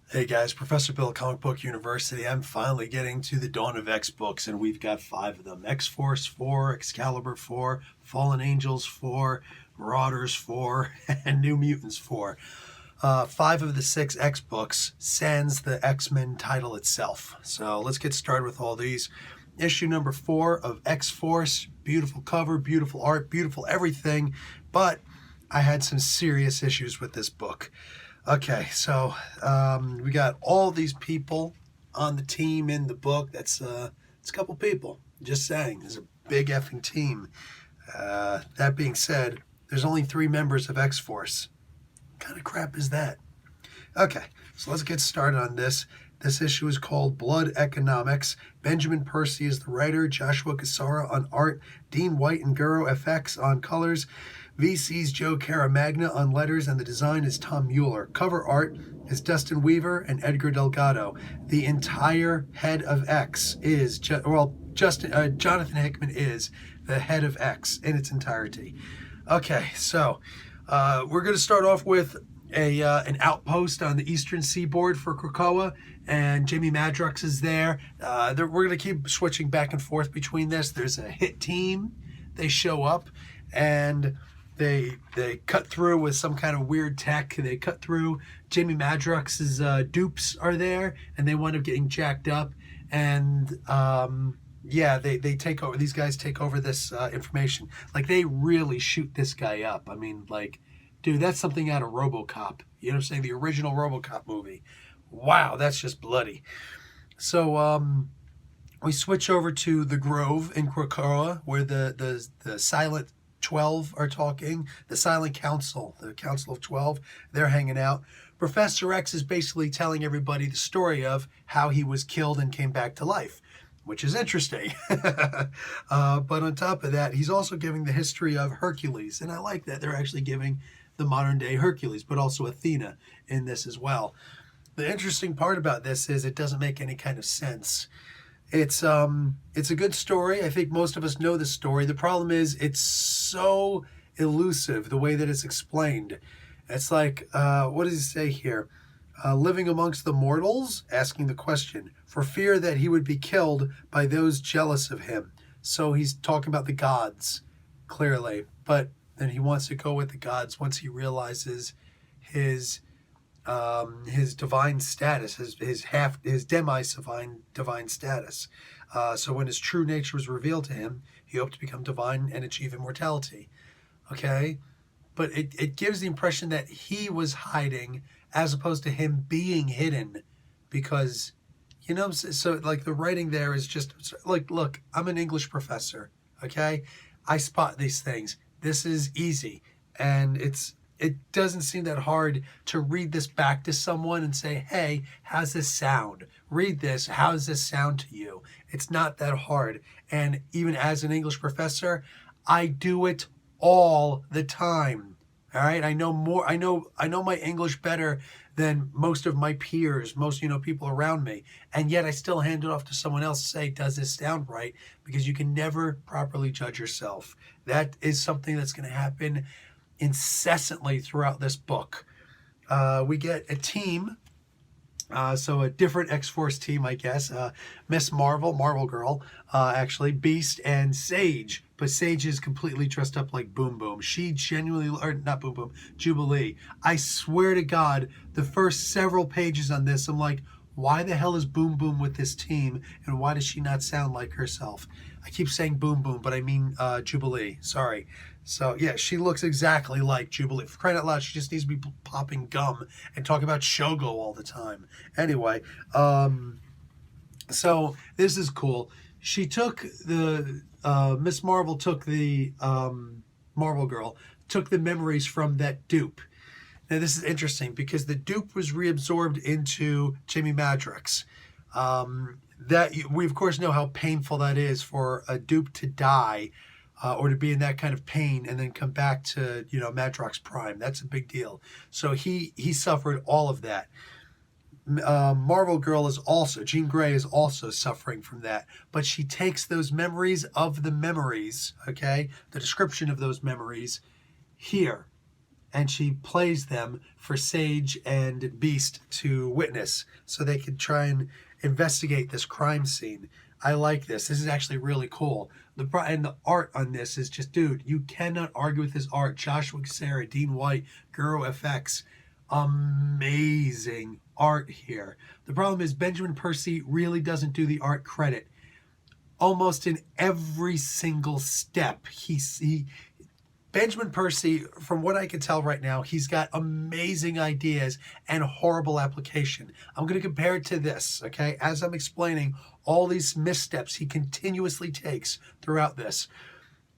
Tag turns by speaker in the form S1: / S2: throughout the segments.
S1: Hey guys, Professor Bill, Comic Book University. I'm finally getting to the Dawn of X books, and we've got 5 of them. X-Force 4, Excalibur 4, Fallen Angels 4, Marauders 4, and New Mutants 4. 5 of the 6 X books sans the X-Men title itself. So let's get started with all these. Issue number 4 of X-Force. Beautiful cover, beautiful art, beautiful everything, but I had some serious issues with this book. Okay, so we got all these people on the team in the book. It's a couple people. Just saying, there's a big effing team. That being said, there's only 3 members of X-Force. What kind of crap is that? Okay, so let's get started on this. This issue is called Blood Economics. Benjamin Percy is the writer, Joshua Cassara on art, Dean White and Guro FX on colors, VC's Joe Caramagna on letters, and the design is Tom Mueller. Cover art is Dustin Weaver and Edgar Delgado. The entire head of X is, Jonathan Hickman is the head of X in its entirety. Okay, so we're going to start off with an outpost on the eastern seaboard for Krakoa, and Jamie Madrox is there. We're going to keep switching back and forth between this. There's a hit team. They show up, and they cut through with some kind of weird tech. They cut through. Jamie Madrox's dupes are there, and they wind up getting jacked up. And they take over. These guys take over this information. Like, they really shoot this guy up. I mean, like, dude, that's something out of RoboCop. You know what I'm saying? The original RoboCop movie. Wow, that's just bloody. So we switch over to the Grove in Krakoa, where the Silent 12 are talking. The Silent Council, the Council of 12, they're hanging out. Professor X is basically telling everybody the story of how he was killed and came back to life, which is interesting. But on top of that, he's also giving the history of Hercules. And I like that they're actually giving the modern day Hercules, but also Athena in this as well. The interesting part about this is it doesn't make any kind of sense. It's a good story. I think most of us know the story. The problem is it's so elusive the way that it's explained. It's like, what does he say here? Living amongst the mortals, asking the question, for fear that he would be killed by those jealous of him. So he's talking about the gods, clearly. But then he wants to go with the gods once he realizes his divine status, his divine status. So when his true nature was revealed to him, he hoped to become divine and achieve immortality. Okay? But it gives the impression that he was hiding as opposed to him being hidden, because, you know, so like the writing there is just like, look, I'm an English professor, okay? I spot these things. This is easy, and it doesn't seem that hard to read this back to someone and say, hey, how's this sound? Read this. How does this sound to you? It's not that hard. And even as an English professor, I do it all the time. All right. I know more. I know my English better than most of my peers, most, people around me. And yet I still hand it off to someone else to say, does this sound right? Because you can never properly judge yourself. That is something that's going to happen incessantly throughout this book. We get a team, so a different X-Force team, I guess. Miss Marvel, Marvel Girl, actually, Beast, and Sage. But Sage is completely dressed up like Boom Boom. She genuinely, or not Boom Boom, Jubilee. I swear to God, the first several pages on this, I'm like, why the hell is Boom Boom with this team, and why does she not sound like herself? I keep saying Boom Boom, but I mean Jubilee. Sorry. So, yeah, she looks exactly like Jubilee. For crying out loud, she just needs to be popping gum and talking about Shogo all the time. Anyway, so this is cool. She took Miss Marvel took the, Marvel Girl, took the memories from that dupe. Now, this is interesting because the dupe was reabsorbed into Jamie Madrox. That we, of course, know how painful that is for a dupe to die, or to be in that kind of pain and then come back to, Madrox Prime. That's a big deal. So he suffered all of that. Marvel Girl is also, Jean Grey is also suffering from that. But she takes those memories of the memories, okay, the description of those memories here, and she plays them for Sage and Beast to witness so they can try and investigate this crime scene. I like this. This is actually really cool. And the art on this is just, dude, you cannot argue with this art. Joshua Cassara, Dean White, Guru FX. Amazing art here. The problem is Benjamin Percy really doesn't do the art credit. Almost in every single step, Benjamin Percy, from what I can tell right now, he's got amazing ideas and horrible application. I'm going to compare it to this, okay? As I'm explaining all these missteps he continuously takes throughout this.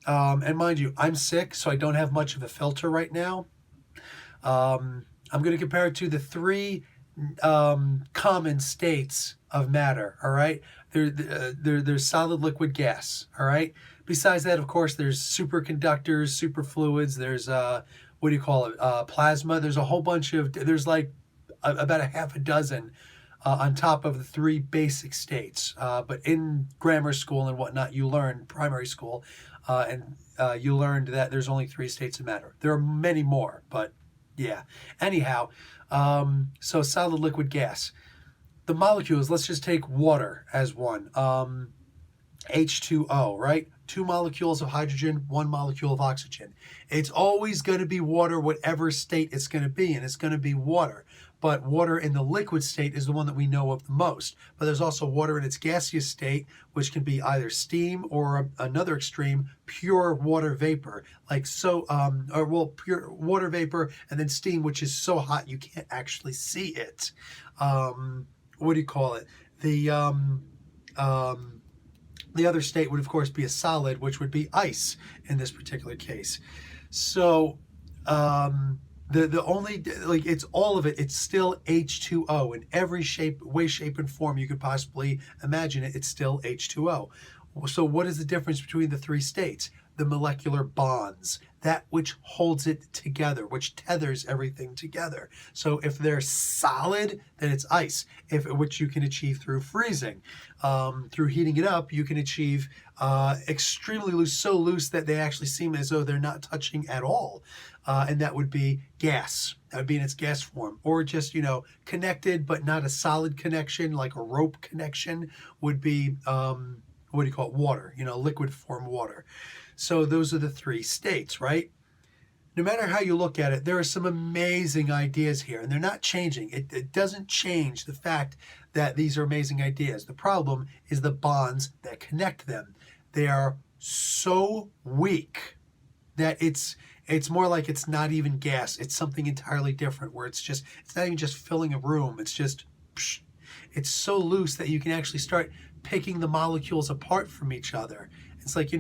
S1: And mind you, I'm sick, so I don't have much of a filter right now. I'm going to compare it to the three common states of matter, all right? There's solid, liquid, gas, all right? Besides that, of course, there's superconductors, superfluids, there's, plasma. There's a whole bunch of, there's like about a half a dozen on top of the three basic states. But in grammar school and whatnot, you learn, primary school, you learned that there's only three states of matter. There are many more, but yeah. Anyhow, so solid, liquid, gas. The molecules, let's just take water as one. H2O, right? 2 molecules of hydrogen, 1 molecule of oxygen. It's always going to be water, whatever state it's going to be in. It's going to be water. But water in the liquid state is the one that we know of the most. But there's also water in its gaseous state, which can be either steam or another extreme, pure water vapor. Pure water vapor and then steam, which is so hot you can't actually see it. The other state would, of course, be a solid, which would be ice in this particular case. So the only, it's all of it. It's still H2O in every way, shape, and form you could possibly imagine it. It's still H2O. So what is the difference between the three states? The molecular bonds, that which holds it together, which tethers everything together. So if they're solid, then it's ice, which you can achieve through freezing. Through heating it up, you can achieve extremely loose, so loose that they actually seem as though they're not touching at all. And that would be gas. That would be in its gas form. Or just, connected, but not a solid connection, like a rope connection, would be, water, liquid form water. So those are the three states, right? No matter how you look at it, there are some amazing ideas here, and they're not changing. It doesn't change the fact that these are amazing ideas. The problem is the bonds that connect them. They are so weak that it's more like it's not even gas. It's something entirely different, where it's not even just filling a room. It's just, it's so loose that you can actually start picking the molecules apart from each other. It's like,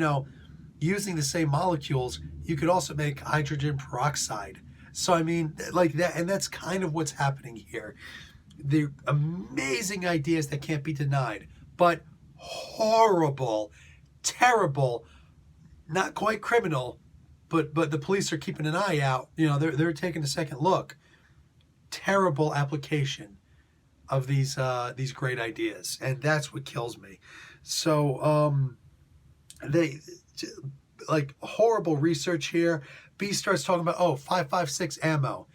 S1: using the same molecules, you could also make hydrogen peroxide. So, I mean, like that, and that's kind of what's happening here. The amazing ideas that can't be denied, but horrible, terrible, not quite criminal, but the police are keeping an eye out. They're taking a second look. Terrible application of these great ideas, and that's what kills me. So, horrible research here. B starts talking about 5.56 ammo.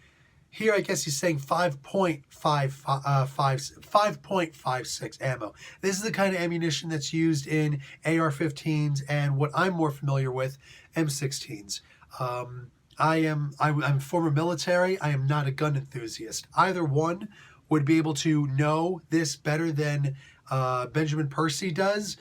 S1: Here, I guess he's saying 5.56 ammo. This is the kind of ammunition that's used in AR-15s and what I'm more familiar with, M16s. I'm former military. I am not a gun enthusiast. Either one would be able to know this better than Benjamin Percy does,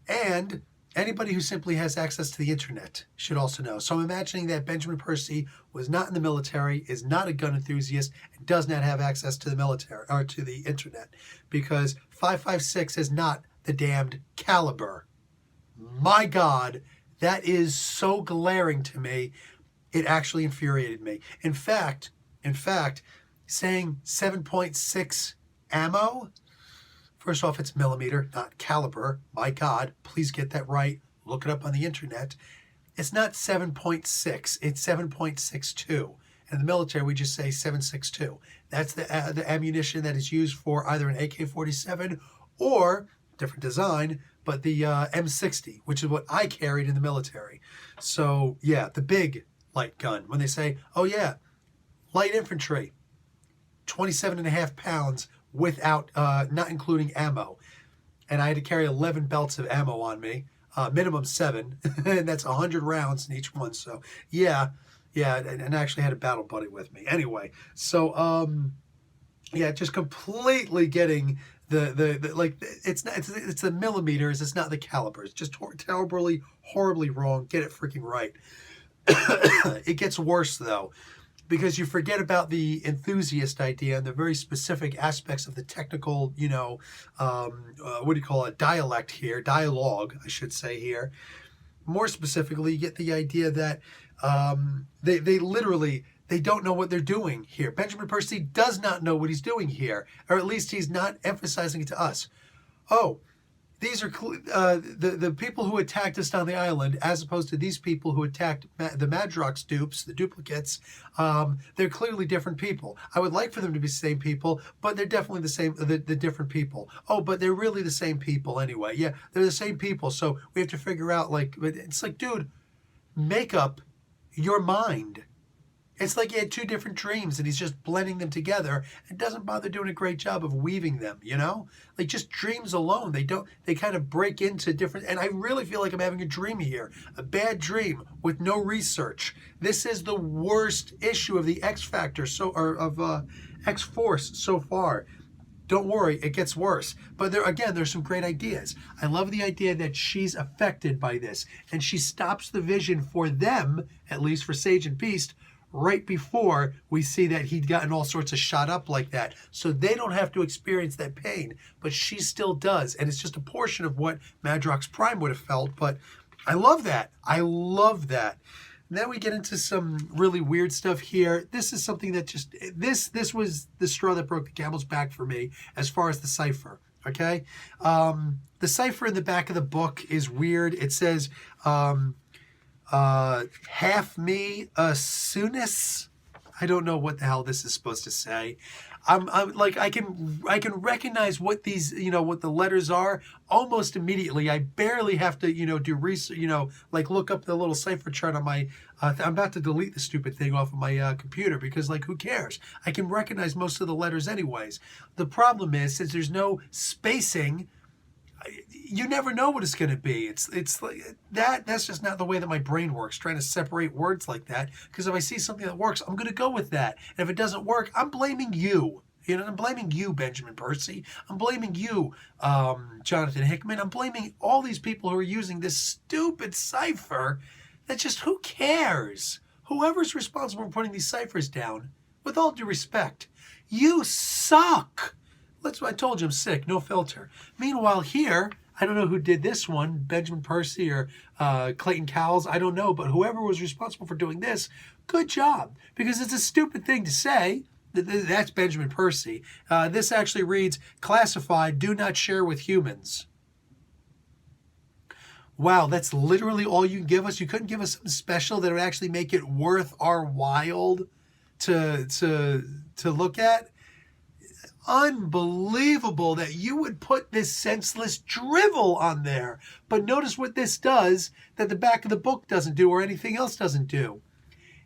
S1: and anybody who simply has access to the internet should also know. So I'm imagining that Benjamin Percy was not in the military, is not a gun enthusiast, and does not have access to the military or to the internet, because 5.56 is not the damned caliber. My God, that is so glaring to me. It actually infuriated me. In fact, saying 7.6 ammo. First off, it's millimeter, not caliber. My God, please get that right. Look it up on the internet. It's not 7.6, it's 7.62. In the military, we just say 7.62. That's the ammunition that is used for either an AK-47 or, different design, but the M60, which is what I carried in the military. So, yeah, the big light gun. When they say, oh yeah, light infantry, 27.5 pounds without, not including ammo. And I had to carry 11 belts of ammo on me, minimum 7, and that's 100 rounds in each one. So yeah, and I actually had a battle buddy with me. Anyway, so yeah, just completely getting the like, it's the millimeters, it's not the calibers. Just terribly, horribly wrong. Get it freaking right. It gets worse though, because you forget about the enthusiast idea and the very specific aspects of the technical, what do you call it, dialogue, I should say here. More specifically, you get the idea that they literally, they don't know what they're doing here. Benjamin Percy does not know what he's doing here, or at least he's not emphasizing it to us. Oh, these are the people who attacked us on the island, as opposed to these people who attacked the Madrox dupes, the duplicates. They're clearly different people. I would like for them to be the same people, but they're definitely the same, the different people. Oh, but they're really the same people anyway. Yeah, they're the same people. So we have to figure out, like, it's like, dude, make up your mind. It's like he had 2 different dreams and he's just blending them together and doesn't bother doing a great job of weaving them, Like, just dreams alone, they kind of break into different, and I really feel like I'm having a dream here. A bad dream with no research. This is the worst issue of the X Factor, of X-Force so far. Don't worry, it gets worse. But there's some great ideas. I love the idea that she's affected by this and she stops the vision for them, at least for Sage and Beast, right before we see that he'd gotten all sorts of shot up like that. So they don't have to experience that pain, but she still does. And it's just a portion of what Madrox Prime would have felt. But I love that. I love that. And then we get into some really weird stuff here. This is something that just, this was the straw that broke the camel's back for me as far as the cipher. Okay? The cipher in the back of the book is weird. It says, half me soonest. I don't know what the hell this is supposed to say. I'm like, I can recognize what these, what the letters are almost immediately. I barely have to, do research, like look up the little cipher chart on my, I'm about to delete the stupid thing off of my computer because, like, who cares? I can recognize most of the letters anyways. The problem is, since there's no spacing, you never know what it's going to be. It's like that's just not the way that my brain works, trying to separate words like that. Because if I see something that works, I'm going to go with that. And if it doesn't work, I'm blaming you. I'm blaming you, Benjamin Percy. I'm blaming you, Jonathan Hickman. I'm blaming all these people who are using this stupid cipher. That just, who cares? Whoever's responsible for putting these ciphers down, with all due respect, you suck. That's why I told you I'm sick, no filter. Meanwhile here, I don't know who did this one, Benjamin Percy or Clayton Cowles, I don't know, but whoever was responsible for doing this, good job. Because it's a stupid thing to say. That's Benjamin Percy. This actually reads, classified, do not share with humans. Wow, that's literally all you can give us? You couldn't give us something special that would actually make it worth our while to look at? Unbelievable that you would put this senseless drivel on there. But notice what this does that the back of the book doesn't do or anything else doesn't do.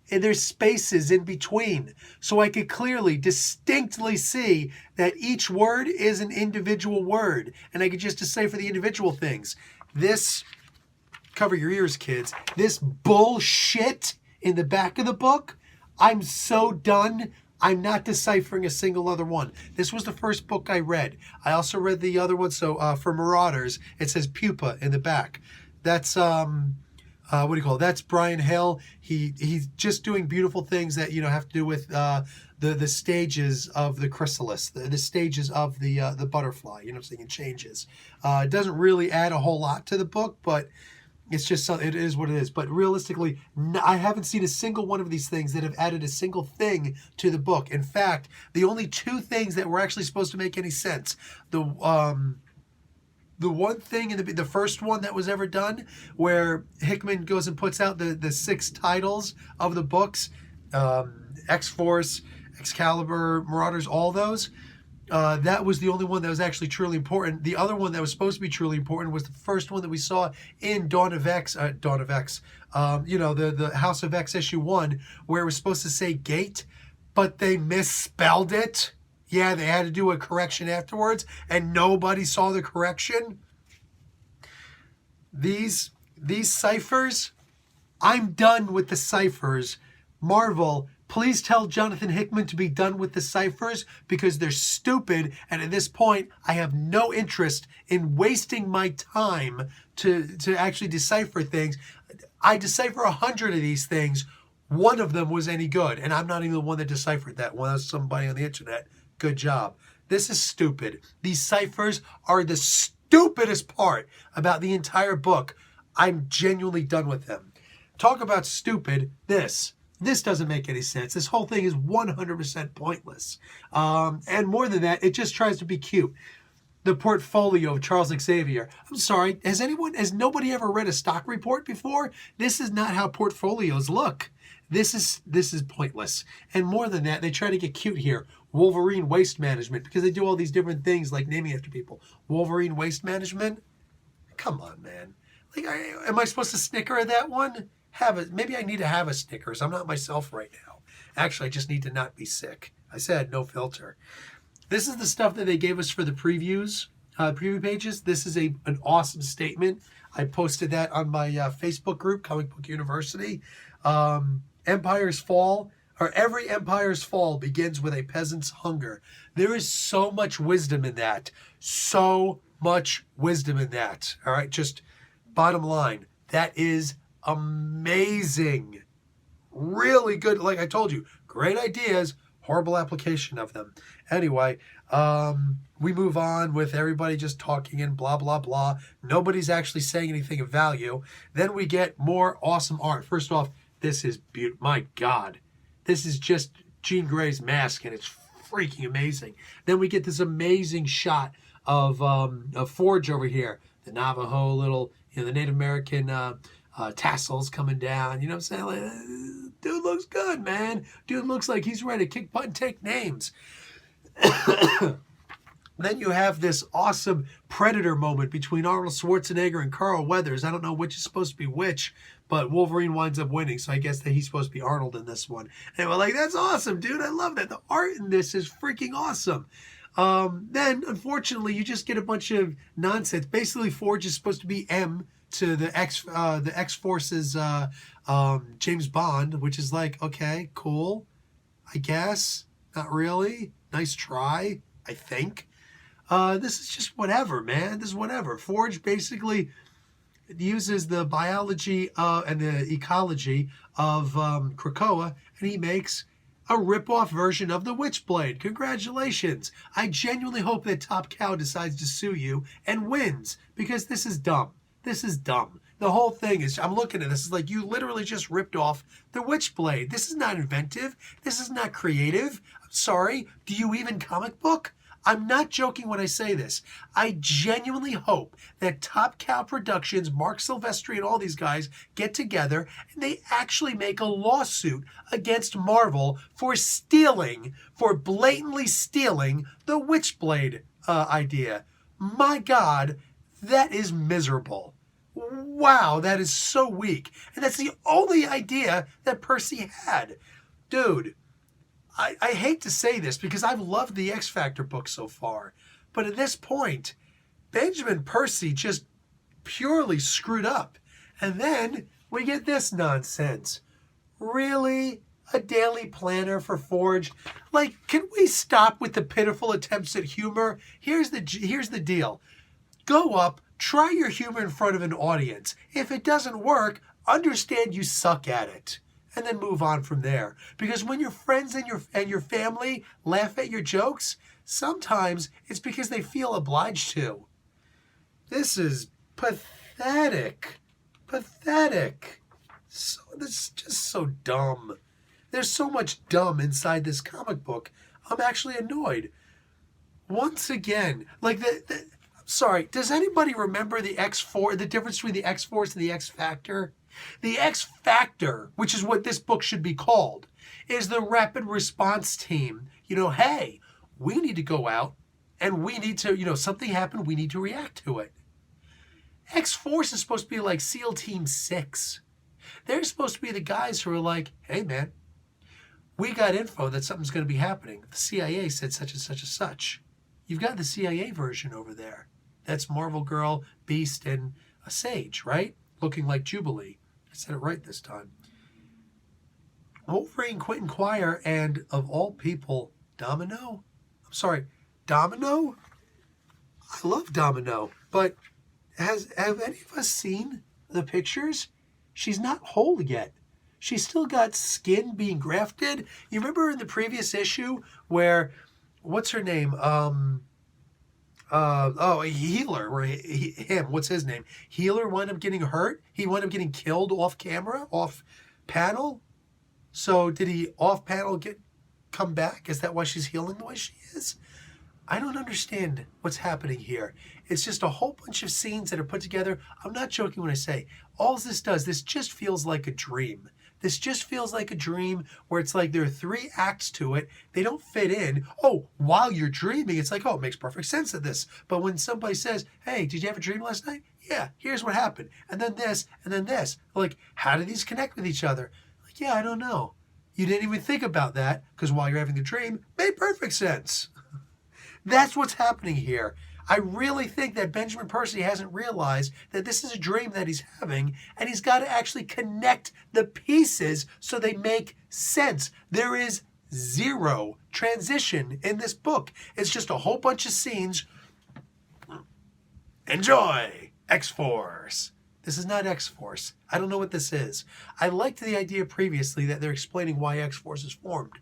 S1: And there's spaces in between. So I could clearly, distinctly see that each word is an individual word. And I could just decipher the individual things. This, cover your ears, kids, this bullshit in the back of the book, I'm so done. I'm not deciphering a single other one. This was the first book I read. I also read the other one. So for Marauders, it says pupa in the back. That's what do you call it? That's Brian Hill. He's just doing beautiful things that have to do with the stages of the chrysalis, the stages of the butterfly. I'm saying it changes. It doesn't really add a whole lot to the book, but it's just, it is what it is. But realistically, I haven't seen a single one of these things that have added a single thing to the book. In fact, the only 2 things that were actually supposed to make any sense, the one thing in the first one that was ever done, where Hickman goes and puts out the 6 titles of the books, X-Force, Excalibur, Marauders, all those. That was the only one that was actually truly important. The other one that was supposed to be truly important was the first one that we saw in Dawn of X, the House of X issue 1, where it was supposed to say gate, but they misspelled it. Yeah, they had to do a correction afterwards, and nobody saw the correction. These ciphers, I'm done with the ciphers. Marvel, please tell Jonathan Hickman to be done with the ciphers because they're stupid, and at this point, I have no interest in wasting my time to actually decipher things. I decipher 100 of these things. One of them was any good, and I'm not even the one that deciphered that one. That was somebody on the internet. Good job. This is stupid. These ciphers are the stupidest part about the entire book. I'm genuinely done with them. Talk about stupid. This doesn't make any sense. This whole thing is 100% pointless. And more than that, it just tries to be cute. The portfolio of Charles Xavier. I'm sorry, has nobody ever read a stock report before? This is not how portfolios look. This is pointless. And more than that, they try to get cute here. Wolverine Waste Management, because they do all these different things like naming after people. Wolverine Waste Management? Come on, man. Like, am I supposed to snicker at that one? Maybe I need to have a Snickers. I'm not myself right now. Actually, I just need to not be sick. I said no filter. This is the stuff that they gave us for the previews, preview pages. This is an awesome statement. I posted that on my Facebook group, Comic Book University. Empire's Fall, or every empire's fall begins with a peasant's hunger. There is so much wisdom in that. So much wisdom in that. All right, just bottom line. That is amazing. Really good. Like I told you, great ideas, horrible application of them. Anyway, we move on with everybody just talking and blah, blah, blah. Nobody's actually saying anything of value. Then we get more awesome art. First off, this is beautiful. My God. This is just Jean Grey's mask, and it's freaking amazing. Then we get this amazing shot of Forge over here. The Navajo little, the Native American tassels coming down. You know what I'm saying? Like, dude looks good, man. Dude looks like he's ready to kick butt and take names. Then you have this awesome Predator moment between Arnold Schwarzenegger and Carl Weathers. I don't know which is supposed to be which, but Wolverine winds up winning, so I guess that he's supposed to be Arnold in this one. And we're like, that's awesome, dude. I love that. The art in this is freaking awesome. Then, unfortunately, you just get a bunch of nonsense. Basically, Forge is supposed to be M to the X-Force's James Bond, which is like, okay, cool, I guess. Not really. Nice try, I think. This is just whatever, man. This is whatever. Forge basically uses the biology and the ecology of Krakoa, and he makes a rip-off version of the Witchblade. Congratulations. I genuinely hope that Top Cow decides to sue you and wins, because this is dumb. This is dumb. The whole thing is, I'm looking at this, it's like you literally just ripped off the Witchblade. This is not inventive. This is not creative. I'm sorry. Do you even comic book? I'm not joking when I say this. I genuinely hope that Top Cow Productions, Mark Silvestri, and all these guys get together and they actually make a lawsuit against Marvel for blatantly stealing the Witchblade idea. My God, that is miserable. Wow, that is so weak. And that's the only idea that Percy had. Dude, I hate to say this because I've loved the X Factor book so far, but at this point, Benjamin Percy just purely screwed up. And then we get this nonsense. Really? A daily planner for Forge? Like, can we stop with the pitiful attempts at humor? Here's the deal. Go up, try your humor in front of an audience. If it doesn't work, understand you suck at it. And then move on from there. Because when your friends and your family laugh at your jokes, sometimes it's because they feel obliged to. This is pathetic. Pathetic. This is just so dumb. There's so much dumb inside this comic book. I'm actually annoyed. Once again, like sorry, does anybody remember the difference between the X-Force and the X Factor? The X Factor, which is what this book should be called, is the rapid response team. Hey, we need to go out and we need to, something happened, we need to react to it. X-Force is supposed to be like SEAL Team 6. They're supposed to be the guys who are like, hey man, we got info that something's going to be happening. The CIA said such and such and such. You've got the CIA version over there. That's Marvel Girl, Beast, and a Sage, right? Looking like Jubilee. I said it right this time. Wolverine, Quentin Quire, and of all people, Domino? I'm sorry, Domino? I love Domino, but have any of us seen the pictures? She's not whole yet. She's still got skin being grafted. You remember in the previous issue where, what's her name? Healer, or what's his name? Healer wound up getting hurt. He wound up getting killed off camera, off panel. So did he off panel come back? Is that why she's healing the way she is? I don't understand what's happening here. It's just a whole bunch of scenes that are put together. I'm not joking when I say all this does. This just feels like a dream. This just feels like a dream where it's like there are 3 acts to it. They don't fit in. Oh, while you're dreaming, it's like, oh, it makes perfect sense of this. But when somebody says, hey, did you have a dream last night? Yeah, here's what happened. And then this, and then this. Like, how do these connect with each other? Like, yeah, I don't know. You didn't even think about that because while you're having the dream, it made perfect sense. That's what's happening here. I really think that Benjamin Percy hasn't realized that this is a dream that he's having, and he's got to actually connect the pieces so they make sense. There is zero transition in this book. It's just a whole bunch of scenes. Enjoy X-Force. This is not X-Force. I don't know what this is. I liked the idea previously that they're explaining why X-Force is formed,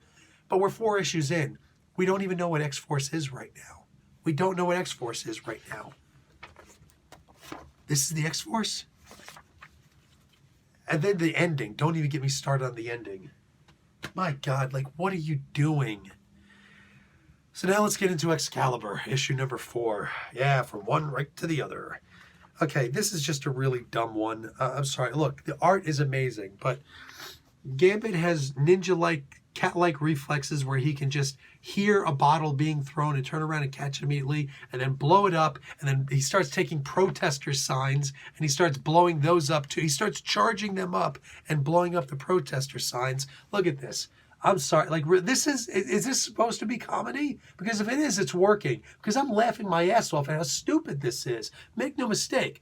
S1: but we're 4 issues in. We don't even know what X-Force is right now. We don't know what X-Force is right now. This is the X-Force? And then the ending. Don't even get me started on the ending. My God, like, what are you doing? So now let's get into Excalibur, issue number 4. Yeah, from one right to the other. Okay, this is just a really dumb one. I'm sorry. Look, the art is amazing, but Gambit has ninja-like, cat-like reflexes where he can just hear a bottle being thrown and turn around and catch it immediately and then blow it up, and then he starts taking protester signs and he starts blowing those up too. He starts charging them up and blowing up the protester signs. Look at this. I'm sorry, like, is this supposed to be comedy? Because if it is, it's working. Because I'm laughing my ass off at how stupid this is. Make no mistake.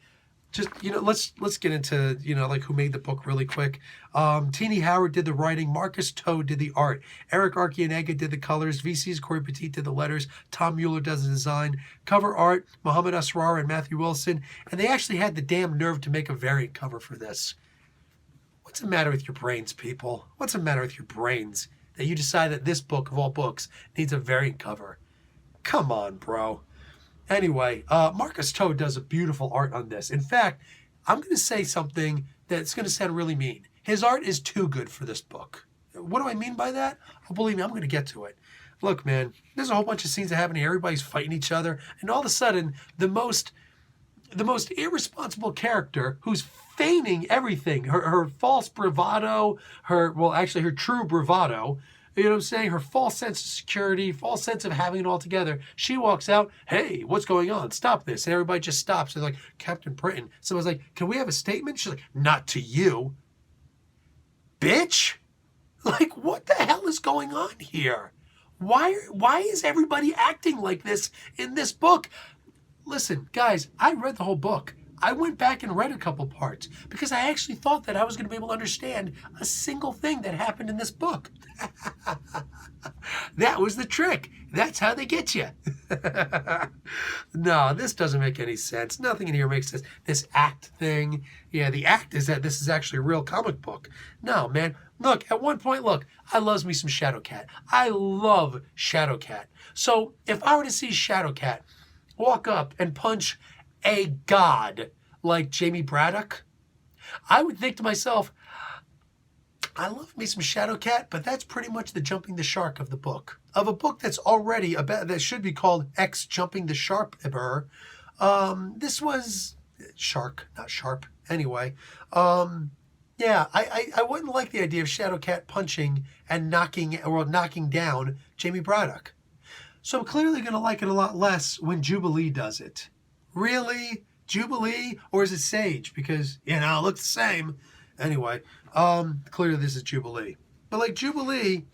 S1: Just, let's get into, like, who made the book really quick. Teenie Howard did the writing. Marcus Toad did the art. Eric Arcianega did the colors. VC's Corey Petit did the letters. Tom Mueller does the design. Cover art, Muhammad Asrar and Matthew Wilson. And they actually had the damn nerve to make a variant cover for this. What's the matter with your brains, people? What's the matter with your brains that you decide that this book, of all books, needs a variant cover? Come on, bro. Anyway, Marcus Toad does a beautiful art on this. In fact, I'm going to say something that's going to sound really mean. His art is too good for this book. What do I mean by that? Oh, believe me, I'm going to get to it. Look, man, there's a whole bunch of scenes that happen here. Everybody's fighting each other. And all of a sudden, the most irresponsible character who's feigning everything, her false bravado, her true bravado, you know what I'm saying? Her false sense of security, false sense of having it all together. She walks out, hey, what's going on? Stop this. And everybody just stops. They're like, Captain Britain. Someone's like, can we have a statement? She's like, not to you. Bitch? Like, what the hell is going on here? Why is everybody acting like this in this book? Listen, guys, I read the whole book. I went back and read a couple parts because I actually thought that I was going to be able to understand a single thing that happened in this book. That was the trick. That's how they get you. No, this doesn't make any sense. Nothing in here makes sense. This act thing. Yeah, the act is that this is actually a real comic book. No, man. Look, at one point, I loves me some Shadowcat. I love Shadowcat. So if I were to see Shadowcat walk up and punch a god like Jamie Braddock, I would think to myself, I love me some Shadowcat, but that's pretty much the jumping the shark of the book. Of a book that's already that should be called X Jumping the Sharper. This was shark, not sharp. Anyway, yeah, I wouldn't like the idea of Shadowcat punching and knocking down Jamie Braddock. So I'm clearly going to like it a lot less when Jubilee does it. Really? Jubilee? Or is it Sage? Because, it looks the same. Anyway, clearly this is Jubilee. But like Jubilee,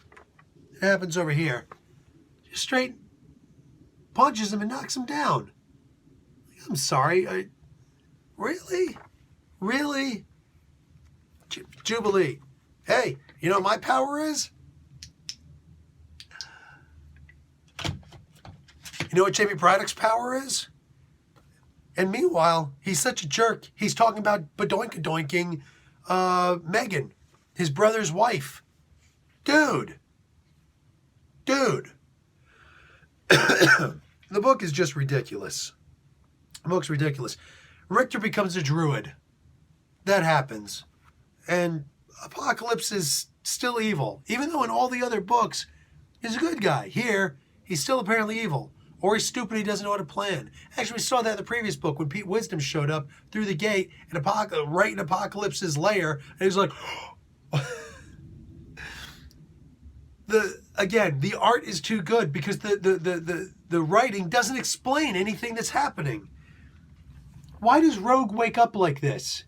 S1: it happens over here. Just straight punches him and knocks him down. I'm sorry. Really? Really? Jubilee. Hey, you know what my power is? You know what Jamie Braddock's power is? And meanwhile, he's such a jerk. He's talking about badoink-a-doinking Megan, his brother's wife. Dude. The book is just ridiculous. The book's ridiculous. Richter becomes a druid. That happens. And Apocalypse is still evil. Even though in all the other books, he's a good guy. Here, he's still apparently evil. Or he's stupid, he doesn't know how to plan. Actually, we saw that in the previous book when Pete Wisdom showed up through the gate and right in Apocalypse's lair, and he's like, the art is too good because the writing doesn't explain anything that's happening. Why does Rogue wake up like this?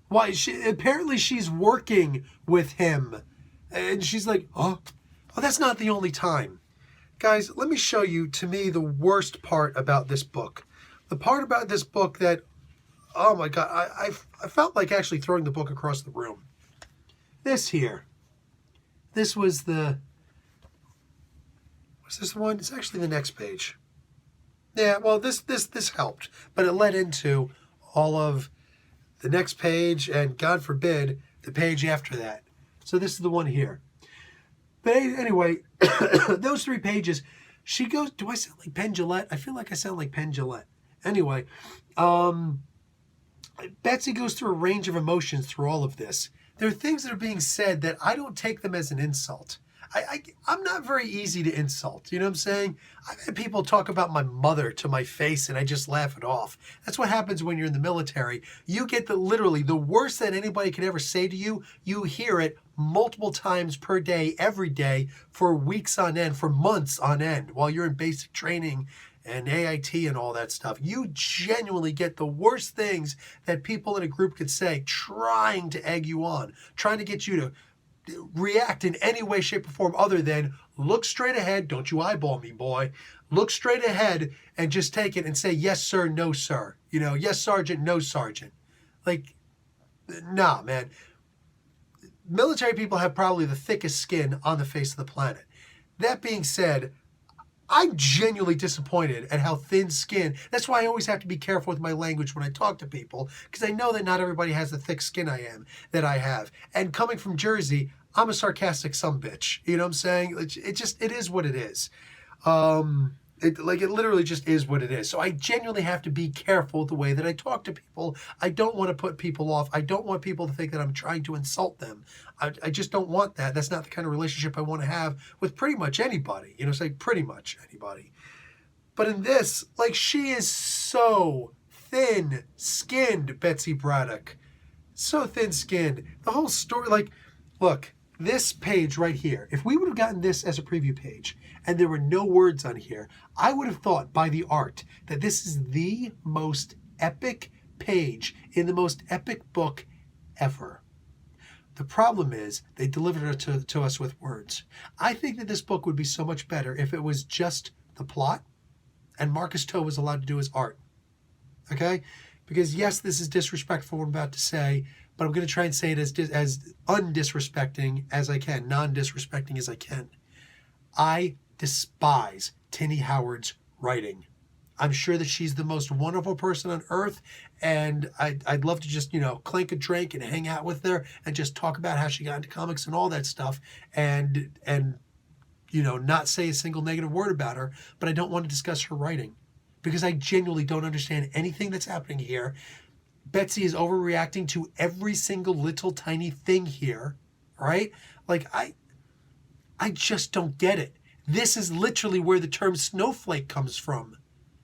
S1: Why? Apparently she's working with him, and she's like, oh, that's not the only time. Guys, let me show you, to me, the worst part about this book. The part about this book that, oh my God, I felt like actually throwing the book across the room. This here. This was the... Was this the one? It's actually the next page. Yeah, well, this helped. But it led into all of the next page and, God forbid, the page after that. So this is the one here. But anyway, those 3 pages, she goes, do I sound like Penn Jillette? I feel like I sound like Penn Jillette. Anyway, Betsy goes through a range of emotions through all of this. There are things that are being said that I don't take them as an insult. I'm not very easy to insult. You know what I'm saying? I've had people talk about my mother to my face and I just laugh it off. That's what happens when you're in the military. You get literally the worst that anybody could ever say to you. You hear it multiple times per day, every day, for weeks on end, for months on end, while you're in basic training and AIT and all that stuff. You genuinely get the worst things that people in a group could say, trying to egg you on, trying to get you to react in any way, shape, or form other than look straight ahead. Don't you eyeball me, boy. Look straight ahead and just take it and say, yes, sir, no, sir. You know, yes, sergeant, no, sergeant. Like, nah, man. Military people have probably the thickest skin on the face of the planet. That being said, I'm genuinely disappointed at how thin-skinned. That's why I always have to be careful with my language when I talk to people, because I know that not everybody has the thick skin that I have. And coming from Jersey, I'm a sarcastic sumbitch. You know what I'm saying? It is what it is. It literally just is what it is. So I genuinely have to be careful with the way that I talk to people. I don't want to put people off. I don't want people to think that I'm trying to insult them. I just don't want that. That's not the kind of relationship I want to have with pretty much anybody. You know, say pretty much anybody. But in this, like, she is so thin-skinned, Betsy Braddock. So thin-skinned. The whole story, like, look, this page right here, if we would have gotten this as a preview page and there were no words on here, I would have thought by the art that this is the most epic page in the most epic book ever. The problem is they delivered it to us with words. I think that this book would be so much better if it was just the plot and Marcus Toe was allowed to do his art. Okay? Because yes, this is disrespectful what I'm about to say, but I'm going to try and say it as undisrespecting as I can, non-disrespecting as I can. I despise Tinny Howard's writing. I'm sure that she's the most wonderful person on earth, and I'd love to just, clink a drink and hang out with her and just talk about how she got into comics and all that stuff, and not say a single negative word about her, but I don't want to discuss her writing because I genuinely don't understand anything that's happening here. Betsy is overreacting to every single little tiny thing here, right? Like, I just don't get it. This is literally where the term snowflake comes from.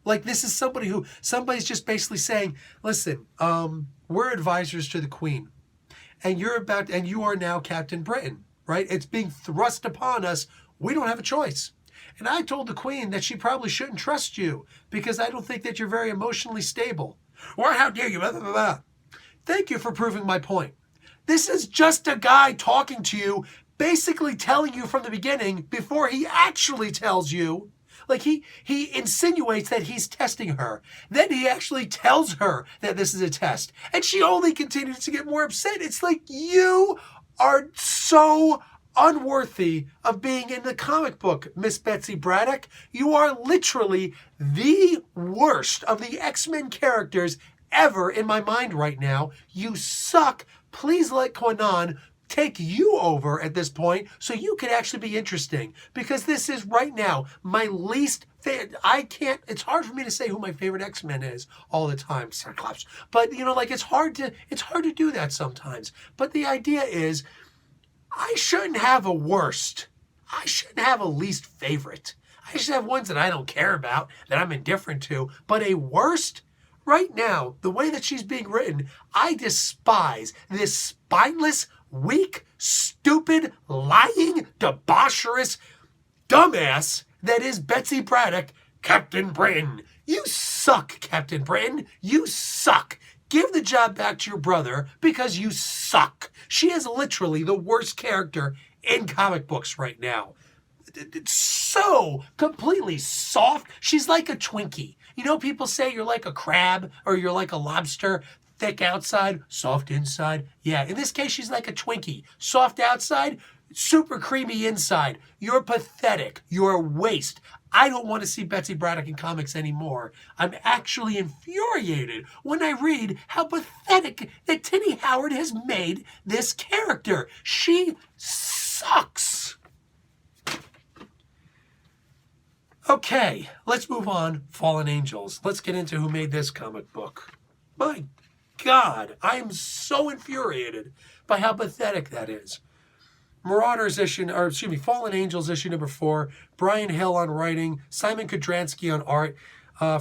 S1: Like, this is somebody's just basically saying, listen, we're advisors to the Queen, and you are now Captain Britain, right? It's being thrust upon us. We don't have a choice. And I told the Queen that she probably shouldn't trust you because I don't think that you're very emotionally stable. Or how dare you, blah, blah, blah, blah. Thank you for proving my point. This is just a guy talking to you, basically telling you from the beginning before he actually tells you. Like he insinuates that he's testing her. Then he actually tells her that this is a test. And she only continues to get more upset. It's like, you are so unworthy of being in the comic book, Miss Betsy Braddock. You are literally the worst of the X-Men characters ever in my mind right now. You suck. Please let Kwannon take you over at this point so you can actually be interesting, because this is right now my least favorite. It's hard for me to say who my favorite X-Men is all the time, Cyclops, but like it's hard to do that sometimes. But the idea is, I shouldn't have a worst. I shouldn't have a least favorite. I should have ones that I don't care about, that I'm indifferent to, but a worst? Right now, the way that she's being written, I despise this spineless, weak, stupid, lying, debaucherous dumbass that is Betsy Braddock, Captain Britain. You suck, Captain Britain. You suck. Give the job back to your brother because you suck. She is literally the worst character in comic books right now. It's so completely soft. She's like a Twinkie. People say you're like a crab or you're like a lobster. Thick outside, soft inside. Yeah, in this case, she's like a Twinkie. Soft outside, super creamy inside. You're pathetic. You're a waste. I don't want to see Betsy Braddock in comics anymore. I'm actually infuriated when I read how pathetic that Tini Howard has made this character. She sucks. Okay, let's move on. Fallen Angels. Let's get into who made this comic book. My God, I am so infuriated by how pathetic that is. Fallen Angels issue number 4. Brian Hill on writing, Simon Kudransky on art,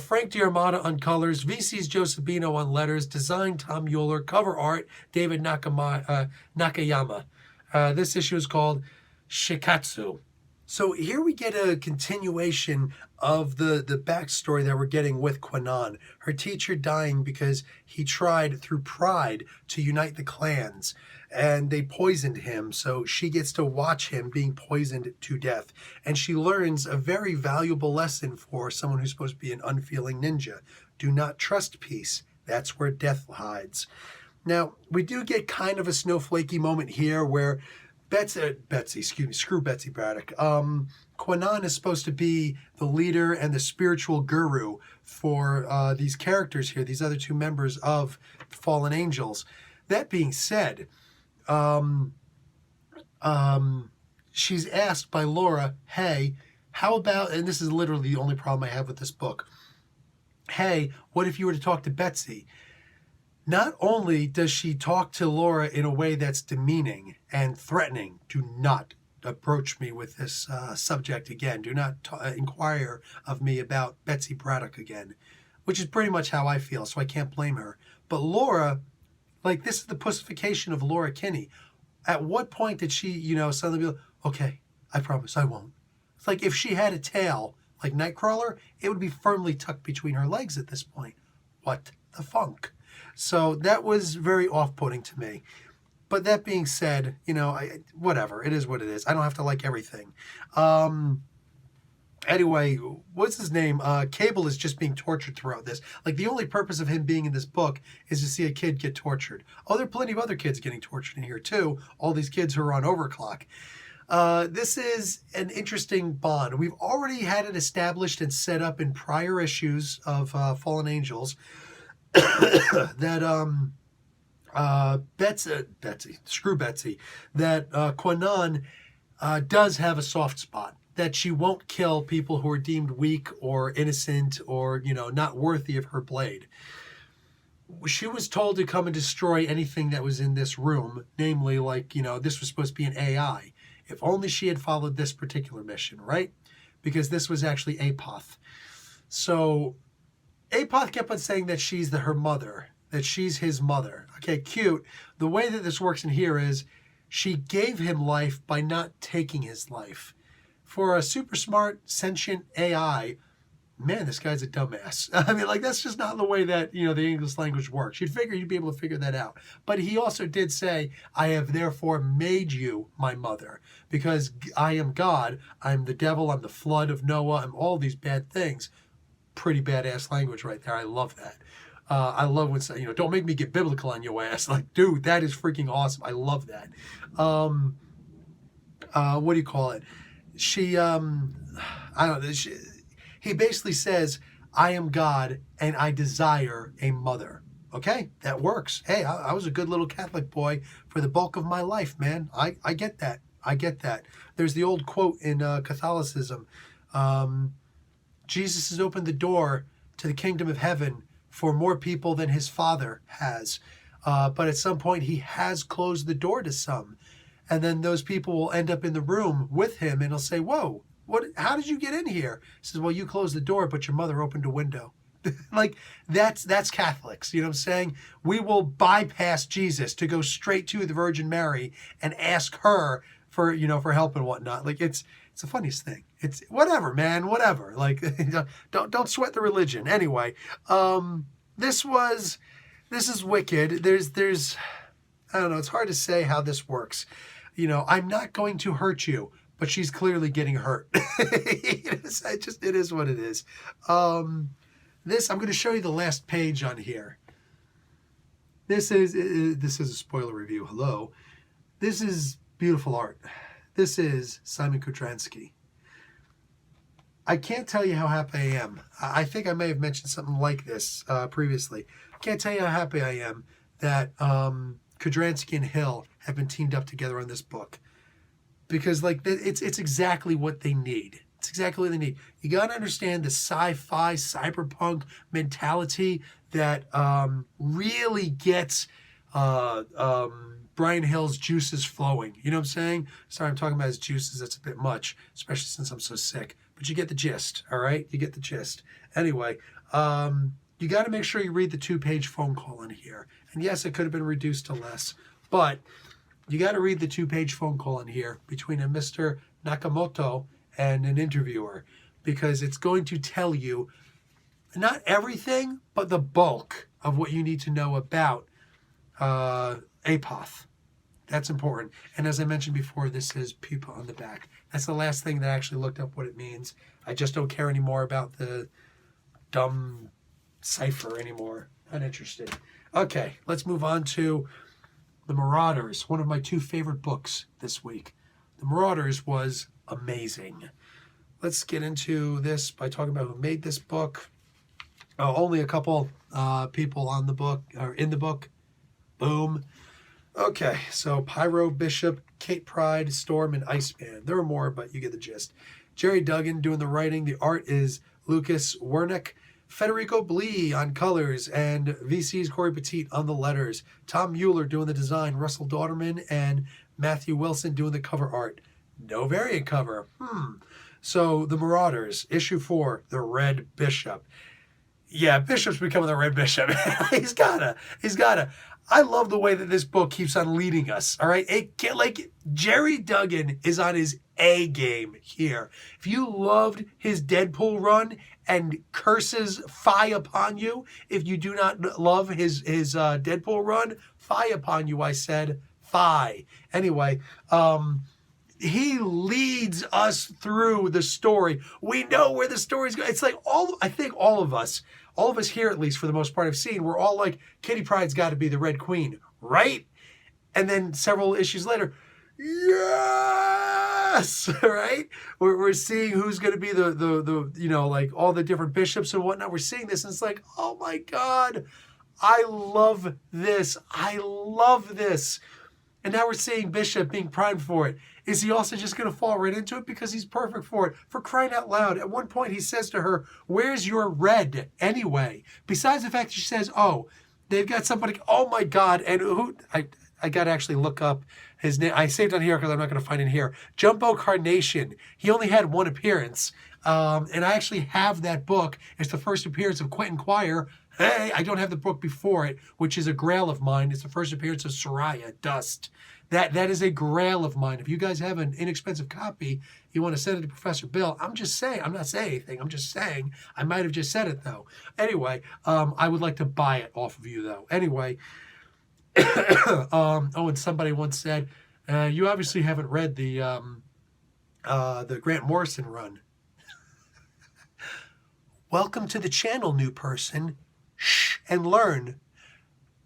S1: Frank D'Armata on colors, VC's Joe Sabino on letters, design Tom Mueller, cover art David Nakayama. This issue is called Shikatsu. So here we get a continuation of the backstory that we're getting with Kwannon. Her teacher dying because he tried through pride to unite the clans, and they poisoned him. So she gets to watch him being poisoned to death. And she learns a very valuable lesson for someone who's supposed to be an unfeeling ninja. Do not trust peace. That's where death hides. Now, we do get kind of a snowflakey moment here where screw Betsy Braddock. Kwannon is supposed to be the leader and the spiritual guru for these characters here, these other two members of Fallen Angels. That being said, she's asked by Laura, hey, how about, and this is literally the only problem I have with this book, hey, what if you were to talk to Betsy? Not only does she talk to Laura in a way that's demeaning and threatening, do not approach me with this subject again. Do not inquire of me about Betsy Braddock again, which is pretty much how I feel, so I can't blame her. But Laura, like, this is the pussification of Laura Kinney. At what point did she, suddenly be like, okay, I promise I won't. It's like if she had a tail like Nightcrawler, it would be firmly tucked between her legs at this point. What the funk? So that was very off-putting to me. But that being said, whatever. It is what it is. I don't have to like everything. Anyway, what's his name? Cable is just being tortured throughout this. Like, the only purpose of him being in this book is to see a kid get tortured. Oh, there are plenty of other kids getting tortured in here, too. All these kids who are on overclock. This is an interesting bond. We've already had it established and set up in prior issues of Fallen Angels that Betsy, that Kwannon does have a soft spot, that she won't kill people who are deemed weak or innocent or, not worthy of her blade. She was told to come and destroy anything that was in this room, namely, this was supposed to be an AI. If only she had followed this particular mission, right? Because this was actually Apoth. So Apoth kept on saying that she's her mother, that she's his mother. Okay, cute. The way that this works in here is she gave him life by not taking his life. for a super smart, sentient AI, man, this guy's a dumbass. I mean, like, that's just not the way that, the English language works. You'd figure you'd be able to figure that out. But he also did say, I have therefore made you my mother, because I am God, I'm the devil, I'm the flood of Noah, I'm all these bad things. Pretty badass language right there. I love that. I love when, don't make me get biblical on your ass. Like, dude, that is freaking awesome. I love that. What do you call it? She, I don't know, he basically says, I am God and I desire a mother. Okay, that works. Hey, I was a good little Catholic boy for the bulk of my life, man. I get that. I get that. There's the old quote in Catholicism. Jesus has opened the door to the kingdom of heaven for more people than his Father has. But at some point, he has closed the door to some. And then those people will end up in the room with him and he'll say, whoa, how did you get in here? He says, well, you closed the door, but your mother opened a window. Like, that's Catholics. You know what I'm saying? We will bypass Jesus to go straight to the Virgin Mary and ask her for help and whatnot. Like, it's the funniest thing. It's whatever, man, whatever. Like, don't sweat the religion. Anyway, this is wicked. There's, I don't know, it's hard to say how this works. I'm not going to hurt you, but she's clearly getting hurt. It is what it is. I'm going to show you the last page on here. This is a spoiler review. Hello. This is beautiful art. This is Simon Kudranski. I can't tell you how happy I am. I think I may have mentioned something like this previously. I can't tell you how happy I am that Kudranski and Hill have been teamed up together on this book. Because, like, it's exactly what they need. It's exactly what they need. You got to understand the sci-fi, cyberpunk mentality that really gets Brian Hill's juices flowing. You know what I'm saying? Sorry, I'm talking about his juices. That's a bit much, especially since I'm so sick. But you get the gist, all right? You get the gist. Anyway, you got to make sure you read the 2-page phone call in here. And yes, it could have been reduced to less. But you got to read the 2-page phone call in here between a Mr. Nakamoto and an interviewer, because it's going to tell you not everything, but the bulk of what you need to know about APOTH. That's important. And as I mentioned before, this says pupa on the back. That's the last thing that I actually looked up what it means. I just don't care anymore about the dumb cipher anymore. Not interested. Okay, let's move on to The Marauders, one of my 2 favorite books this week. The Marauders was amazing. Let's get into this by talking about who made this book. Only a couple people on the book, or in the book. Boom. Okay, so Pyro, Bishop, Kate Pride, Storm, and Iceman. There are more, but you get the gist. Jerry Duggan doing the writing. The art is Lucas Wernick. Federico Blee on colors, and VC's Corey Petit on the letters. Tom Mueller doing the design. Russell Dauterman and Matthew Wilson doing the cover art. No variant cover. So, The Marauders, issue 4, The Red Bishop. Yeah, Bishop's becoming the Red Bishop. He's gotta. I love the way that this book keeps on leading us, all right? Jerry Duggan is on his A game here. If you loved his Deadpool run and curses fie upon you, if you do not love his Deadpool run, fie upon you, I said, fie. Anyway, he leads us through the story. We know where the story's going. It's like I think all of us here at least for the most part have seen, we're all like, Kitty Pryde's got to be the Red Queen, right? And then several issues later, yes, right? We're seeing who's going to be the like all the different bishops and whatnot. We're seeing this and it's like, oh my God, I love this. I love this. And now we're seeing Bishop being primed for it. Is he also just going to fall right into it? Because he's perfect for it. For crying out loud. At one point he says to her, where's your red anyway? Besides the fact she says, oh, they've got somebody, oh my God. And who, I got to actually look up his name. I saved on here because I'm not going to find it here. Jumbo Carnation. He only had one appearance. And I actually have that book. It's the first appearance of Quentin Quire. Hey, I don't have the book before it, which is a grail of mine. It's the first appearance of Soraya Dust. That is a grail of mine. If you guys have an inexpensive copy, you want to send it to Professor Bill, I'm just saying, I'm not saying anything, I'm just saying, I might have just said it though. Anyway, I would like to buy it off of you though. Anyway, and somebody once said, you obviously haven't read the Grant Morrison run. Welcome to the channel, new person. Shh, and learn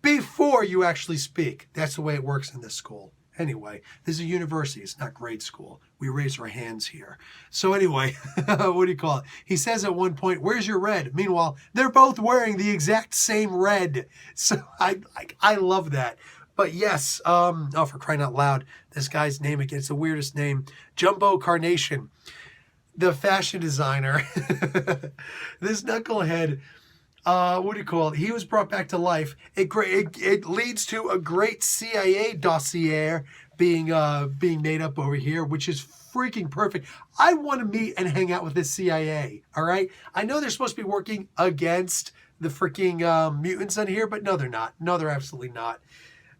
S1: before you actually speak. That's the way it works in this school. Anyway, this is a university. It's not grade school. We raise our hands here. So anyway, what do you call it? He says at one point, where's your red? Meanwhile, they're both wearing the exact same red. So I love that. But yes, oh, for crying out loud, this guy's name again, it's the weirdest name. Jumbo Carnation, the fashion designer. This knucklehead, what do you call it? He was brought back to life. It leads to a great CIA dossier being made up over here, which is freaking perfect. I want to meet and hang out with the CIA, all right? I know they're supposed to be working against the freaking mutants on here, but no, they're not. No, they're absolutely not.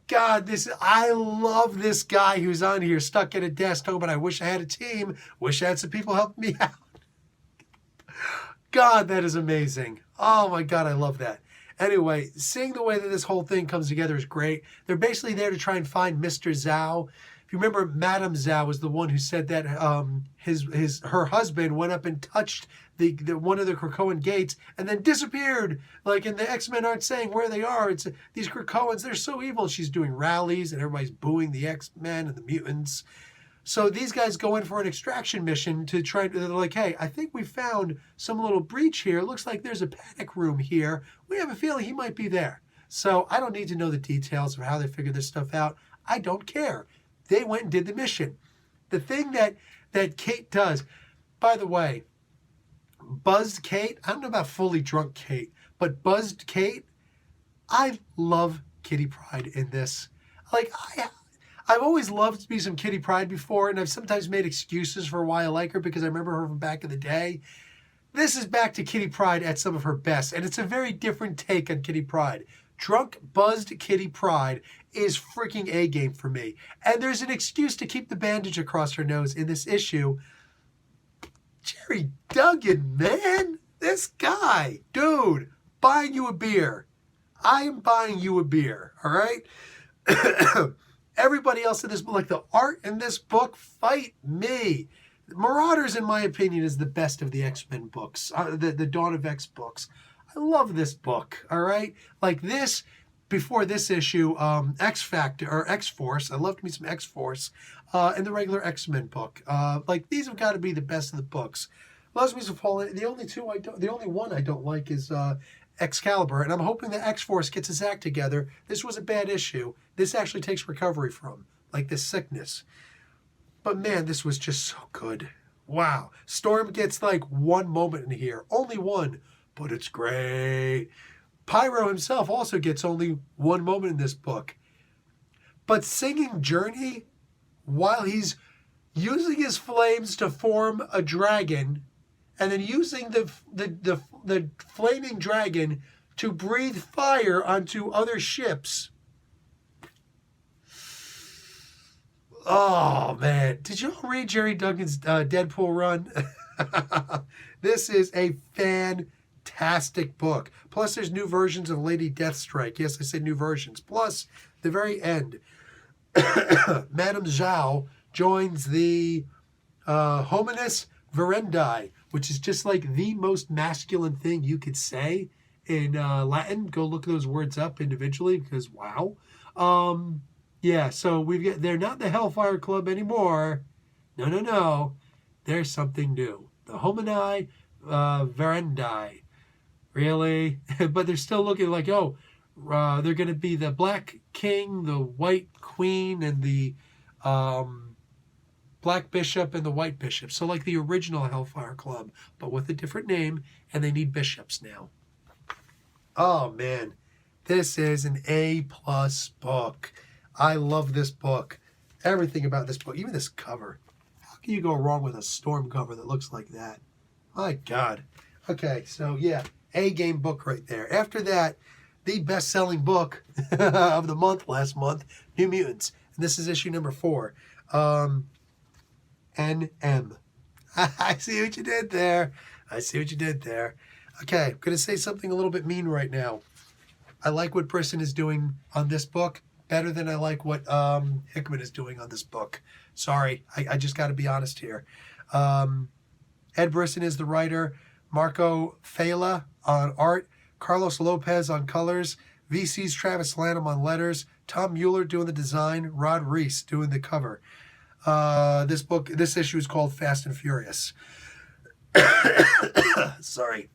S1: God, I love this guy who's on here stuck at a desk talking about, I wish I had a team, wish I had some people helping me out. God, that is amazing. Oh my God, I love that. Anyway, seeing the way that this whole thing comes together is great. They're basically there to try and find Mr. Zhao. If you remember, Madame Zhao was the one who said that her husband went up and touched the one of the Krakoan gates and then disappeared. Like, and the X-Men aren't saying where they are. It's these Krakoans, they're so evil. She's doing rallies and everybody's booing the X-Men and the mutants. So these guys go in for an extraction mission to try. They're like, hey, I think we found some little breach here. It looks like there's a panic room here. We have a feeling he might be there. So I don't need to know the details of how they figured this stuff out. I don't care. They went and did the mission. The thing that Kate does, by the way, buzzed Kate, I don't know about fully drunk Kate, but buzzed Kate, I love Kitty Pryde in this. Like, I've always loved me some Kitty Pryde before, and I've sometimes made excuses for why I like her because I remember her from back in the day. This is back to Kitty Pryde at some of her best, and it's a very different take on Kitty Pryde. Drunk, buzzed Kitty Pryde is freaking A-game for me. And there's an excuse to keep the bandage across her nose in this issue. Jerry Duggan, man. This guy. Dude, buying you a beer. I am buying you a beer, all right? Everybody else in this book, like the art in this book, fight me. Marauders, in my opinion, is the best of the X-Men books, the Dawn of X books. I love this book, all right? Like this, before this issue, X-Factor, or X-Force. I loved me some X-Force, and the regular X-Men book. Like, these have got to be the best of the books. Loves me some Fallen. The only one I don't like is Excalibur, and I'm hoping that X-Force gets his act together. This was a bad issue. This actually takes recovery from, like, this sickness. But man, this was just so good. Wow. Storm gets like one moment in here. Only one. But it's great. Pyro himself also gets only one moment in this book. But singing Journey while he's using his flames to form a dragon and then using the flaming dragon to breathe fire onto other ships. Oh, man. Did you all read Jerry Duggan's Deadpool run? This is a fantastic book. Plus, there's new versions of Lady Deathstrike. Yes, I said new versions. Plus, the very end, Madame Zhao joins the Hominis Verendi, which is just like the most masculine thing you could say in Latin. Go look those words up individually because, wow. Yeah, so they're not the Hellfire Club anymore. No. There's something new. The Homini Verendi. Really? But they're still looking like, they're going to be the Black King, the White Queen, and the Black Bishop and the White Bishop. So like the original Hellfire Club, but with a different name, and they need bishops now. Oh, man. This is an A-plus book. I love this book. Everything about this book, even this cover. How can you go wrong with a Storm cover that looks like that? My God. Okay, so yeah, A-game book right there. After that, the best-selling book of the month last month, New Mutants and this is issue number 4. NM. I see what you did there. Okay, I'm going to say something a little bit mean right now. I like what Brisson is doing on this book better than I like what Hickman is doing on this book. Sorry, I just got to be honest here. Ed Brisson is the writer, Marco Fela on art, Carlos Lopez on colors, VC's Travis Lanham on letters, Tom Mueller doing the design, Rod Reese doing the cover. This issue is called Fast and Furious. Sorry.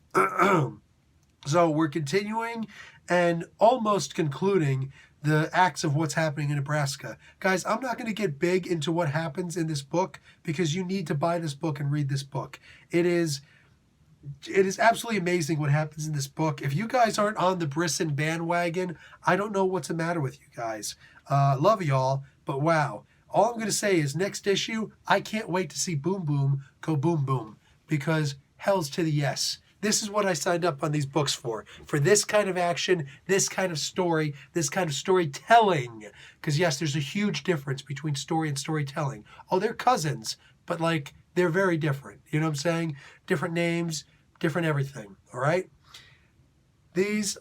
S1: So we're continuing and almost concluding the acts of what's happening in Nebraska. Guys, I'm not going to get big into what happens in this book because you need to buy this book and read this book. It is absolutely amazing what happens in this book. If you guys aren't on the Brisson bandwagon, I don't know what's the matter with you guys. Love y'all, but wow. All I'm going to say is next issue, I can't wait to see Boom Boom go boom boom because hell's to the yes. This is what I signed up on these books for this kind of action, this kind of story, this kind of storytelling. Because yes, there's a huge difference between story and storytelling. Oh, they're cousins, but like they're very different. You know what I'm saying? Different names, different everything. All right? There's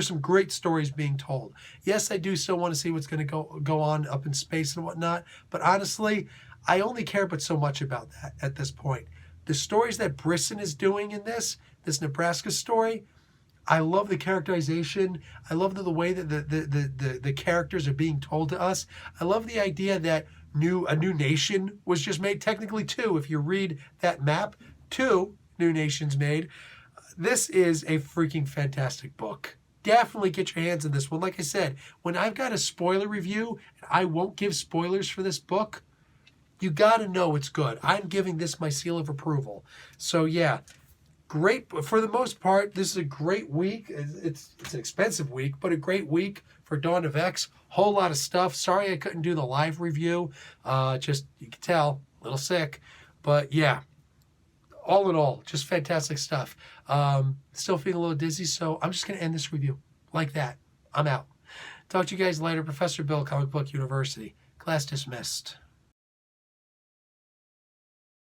S1: some great stories being told. Yes, I do still want to see what's going to go on up in space and whatnot, but honestly, I only care but so much about that at this point. The stories that Brisson is doing in this Nebraska story, I love the characterization. I love the way that the characters are being told to us. I love the idea that a new nation was just made, technically 2. If you read that map, 2 new nations made. This is a freaking fantastic book. Definitely get your hands on this one. Like I said, when I've got a spoiler review, and I won't give spoilers for this book, you got to know it's good. I'm giving this my seal of approval. So yeah, great. For the most part, this is a great week. It's an expensive week, but a great week for Dawn of X. Whole lot of stuff. Sorry I couldn't do the live review. Just, you can tell, a little sick. But yeah, all in all, just fantastic stuff. Still feeling a little dizzy, so I'm just going to end this review like that. I'm out. Talk to you guys later. Professor Bill, Comic Book University. Class dismissed.